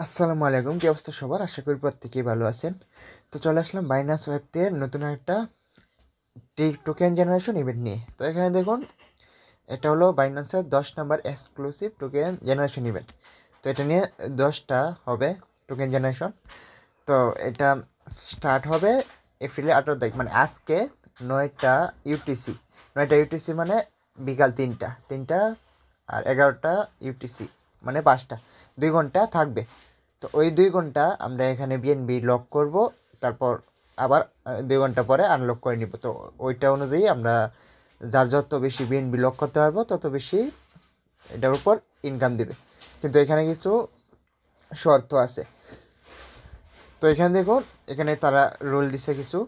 আসসালামু আলাইকুম, কি অবস্থা সবার? আশা করি প্রত্যেকেই ভালো আছেন। তো চলে আসলাম বাইনান্স ওয়েবতে নতুন একটা টোকেন জেনারেশন ইভেন্ট নিয়ে। তো এখানে দেখুন, এটা হলো বাইনান্সের 10 নম্বর এক্সক্লুসিভ টোকেন জেনারেশন ইভেন্ট। তো এটা নিয়ে 10টা হবে টোকেন জেনারেশন। তো এটা স্টার্ট হবে এপ্রিলের 18 তারিখ, মানে আজকে 9টা ইউটিসি। 9টা ইউটিসি মানে বিকাল 3টা আর 11টা ইউটিসি মানে 5টা, 2 ঘন্টা থাকবে। তো ওই 2 ঘন্টা আমরা এখানে বিএনবি লক করব, তারপর আবার 2 ঘন্টা পরে আনলক করে নিব। তো ওইটা অনুযায়ী আমরা যার যত বেশি বিএনবি লক করতে পারবো তত বেশি এটার উপর ইনকাম দিবে। কিন্তু এখানে কিছু শর্ত আছে। তো এখানে দেখুন, এখানে তারা রুল দিছে কিছু,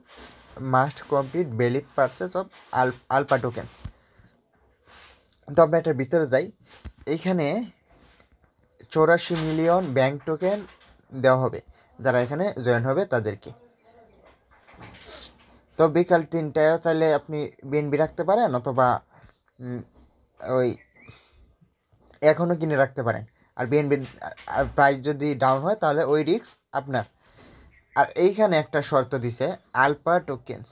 must complete valid purchase of alpha tokens. তো আমরা এটার ভিতরে যাই। এইখানে 84 মিলিয়ন ব্যাংক টোকেন দেওয়া হবে যারা এখানে জয়েন হবে তাদেরকে। তো বিকাল 3টায় চাইলে আপনি বিএনবি রাখতে পারেন, অথবা ওই এখনও কিনে রাখতে পারেন। আর বিএনবি প্রাইস যদি ডাউন হয় তাহলে ওই রিস্ক আপনার। আর এইখানে একটা শর্ত দিছে, alpha tokens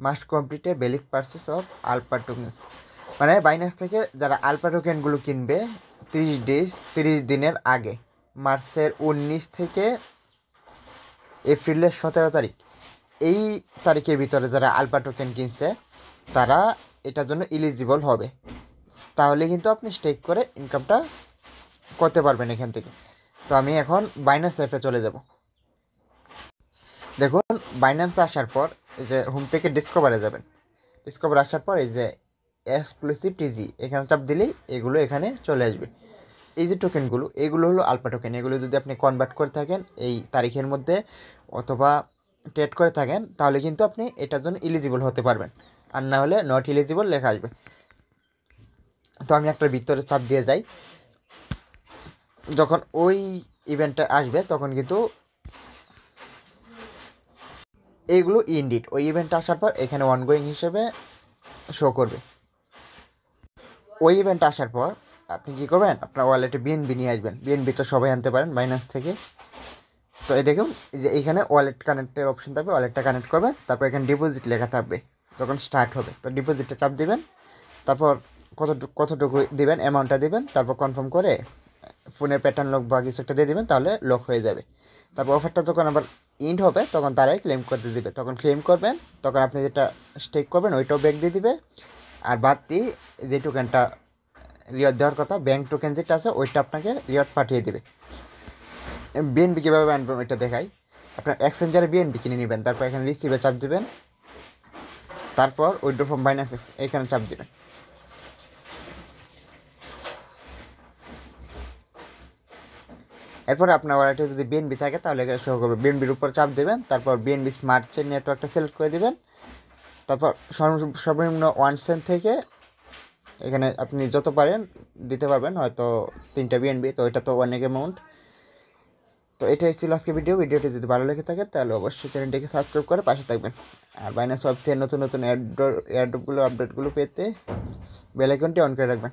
must complete a valid purchase of alpha tokens. মানে বাইন্যান্স থেকে যারা আলফা টোকেনগুলো কিনবে 30 দিনের আগে, মার্চের 19 থেকে এপ্রিলের 17 তারিখ, এই তারিখের ভিতরে যারা আলফা টোকেন কিনছে তারা এটার জন্য এলিজিবল হবে। তাহলে কিন্তু আপনি স্টেক করে ইনকামটা করতে পারবেন এখান থেকে। তো আমি এখন বাইন্যান্স অ্যাপে চলে যাব। দেখুন, বাইন্যান্সে আসার পর এই যে হোম থেকে ডিসকভারে যাবেন। ডিসকভার আসার পর এই যে এক্সক্লুসিভ টিজি এখানে চাপ দিলেই এগুলো এখানে চলে আসবে। এই যে টোকেনগুলো, এগুলো হলো আলফা টোকেন। এগুলো যদি আপনি কনভার্ট করে থাকেন এই তারিখের মধ্যে অথবা ট্রেড করে থাকেন তাহলে কিন্তু আপনি এটার জন্য এলিজিবল হতে পারবেন, আর না হলে নট এলিজিবল লেখা আসবে। তো আমি একটা ভিতরে চাপ দিয়ে যাই। যখন ওই ইভেন্টটা আসবে তখন কিন্তু এইগুলো ইনডিট ওই ইভেন্টটা আসার পর এখানে অনগোয়িং হিসেবে শো করবে। ওই ইভেন্ট আসার পর আপনি কী করবেন, আপনার ওয়ালেটে বিএনবি নিয়ে আসবেন। বিএনবি তো সবাই আনতে পারেন বাইন্যান্স থেকে। তো এই দেখুন, যে এইখানে ওয়ালেট কানেক্টের অপশন থাকবে, ওয়ালেটটা কানেক্ট করবেন, তারপর এখানে ডিপোজিট লেখা থাকবে। যখন স্টার্ট হবে তো ডিপোজিটে চাপ দিবেন, তারপর কতটুকু দিবেন অ্যামাউন্টটা দিবেন, তারপর কনফার্ম করে ফোনের প্যাটার্ন লক বা কিছু একটা দিয়ে দেবেন, তাহলে লক হয়ে যাবে। তারপর অফারটা যখন আবার ইন্ড হবে তখন তারাই ক্লেম করতে দিবে। তখন ক্লেম করবেন, তখন আপনি যেটা স্টেক করবেন ওইটাও ব্যাক দিয়ে দিবে। আর বাড়তি যে টোকেনটা রিওয়ার্ড দেওয়ার কথা, ব্যাংক টোকেন যেটা আছে ওইটা আপনাকে রিওয়ার্ড পাঠিয়ে দেবে। বিএনবি কীভাবে আনবেন ওইটা দেখাই। আপনার এক্সচেঞ্জারে বিএনবি কিনে নেবেন, তারপর এখানে রিসিভে চাপ দেবেন, তারপর উইথড্র ফ্রম বাইন্যান্স এখানে চাপ দেবেন। এরপর আপনার ওয়ালেটে যদি বিএনবি থাকে তাহলে এখানে শো করবে। বিএনবির উপর চাপ দেবেন, তারপর বিএনবি স্মার্ট চেইন নেটওয়ার্কটা সিলেক্ট করে দেবেন। তারপর সর্বনিম্ন 1 সেন্ট থেকে এখানে আপনি যত পারেন দিতে পারবেন, হয়তো 3টা বিএনবি, তো এটা তো অনেক অ্যামাউন্ট। তো এটাই ছিল আজকে ভিডিওটি যদি ভালো লেগে থাকে তাহলে অবশ্যই চ্যানেলটিকে সাবস্ক্রাইব করে পাশে থাকবেন। আর বাইন্যান্স ওয়েব থেকে নতুন নতুন এয়ারড্রপগুলো আপডেটগুলো পেতে বেল আইকনটি অন করে রাখবেন।